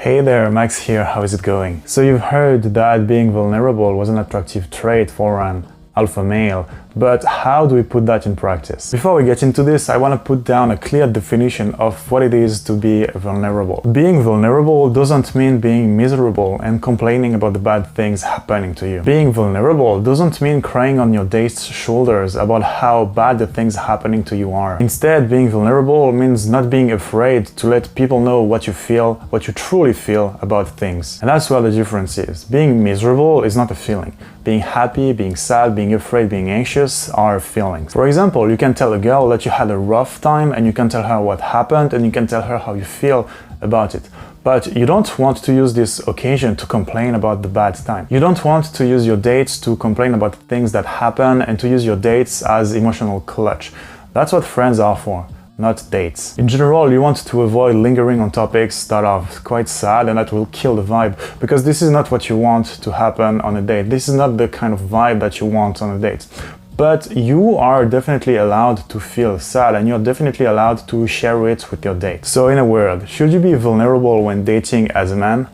Hey there, Max here, how is it going? So you've heard that being vulnerable was an attractive trait for an alpha male, but how do we put that in practice? Before we get into this, I want to put down a clear definition of what it is to be vulnerable. Being vulnerable doesn't mean being miserable and complaining about the bad things happening to you. Being vulnerable doesn't mean crying on your date's shoulders about how bad the things happening to you are. Instead, being vulnerable means not being afraid to let people know what you feel, what you truly feel about things. And that's where the difference is. Being miserable is not a feeling. Being happy, being sad, being afraid, being anxious are feelings. For example, you can tell a girl that you had a rough time and you can tell her what happened and you can tell her how you feel about it. But you don't want to use this occasion to complain about the bad time. You don't want to use your dates to complain about things that happen and to use your dates as emotional clutch. That's what friends are for, not dates. In general, you want to avoid lingering on topics that are quite sad and that will kill the vibe, because this is not what you want to happen on a date. This is not the kind of vibe that you want on a date. But you are definitely allowed to feel sad and you're definitely allowed to share it with your date. So in a word, should you be vulnerable when dating as a man?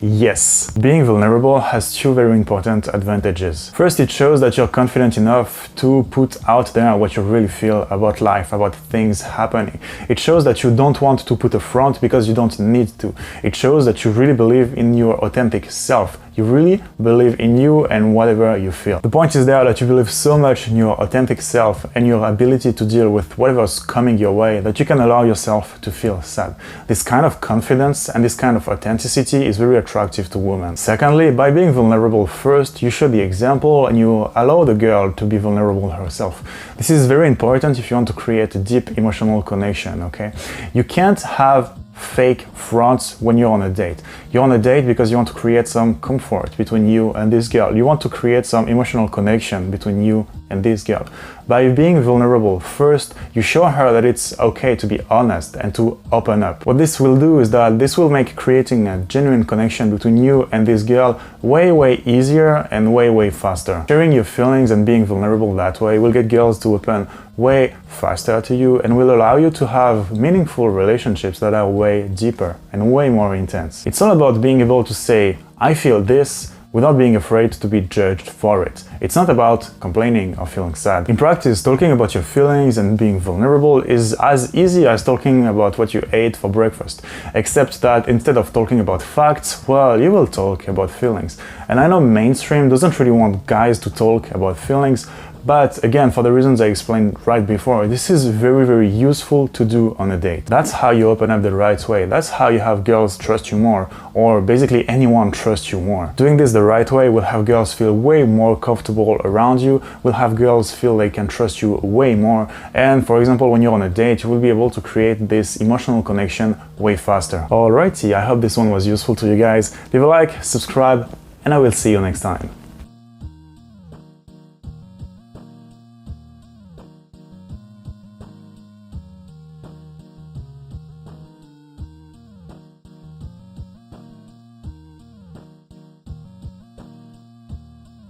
Yes. Being vulnerable has two very important advantages. First, it shows that you're confident enough to put out there what you really feel about life, about things happening. It shows that you don't want to put a front because you don't need to. It shows that you really believe in your authentic self. You really believe in you and whatever you feel. The point is there that you believe so much in your authentic self and your ability to deal with whatever's coming your way that you can allow yourself to feel sad. This kind of confidence and this kind of authenticity is very attractive to women. Secondly, by being vulnerable first, you show the example and you allow the girl to be vulnerable herself. This is very important if you want to create a deep emotional connection, okay? You can't have fake fronts when you're on a date. You're on a date because you want to create some comfort between you and this girl. You want to create some emotional connection between you and this girl. By being vulnerable first, you show her that it's okay to be honest and to open up. What this will do is that this will make creating a genuine connection between you and this girl way easier and way faster. Sharing your feelings and being vulnerable that way will get girls to open way faster to you and will allow you to have meaningful relationships that are way deeper and way more intense. It's all about being able to say, I feel this, without being afraid to be judged for it. It's not about complaining or feeling sad. In practice, talking about your feelings and being vulnerable is as easy as talking about what you ate for breakfast, except that instead of talking about facts, well, you will talk about feelings. And I know mainstream doesn't really want guys to talk about feelings, but again, for the reasons I explained right before, this is very useful to do on a date. That's how you open up the right way. That's how you have girls trust you more, or basically anyone trust you more. Doing this the right way will have girls feel way more comfortable around you, will have girls feel they can trust you way more, and for example, when you're on a date, you will be able to create this emotional connection way faster. Alrighty, I hope this one was useful to you guys. Leave a like, subscribe, and I will see you next time.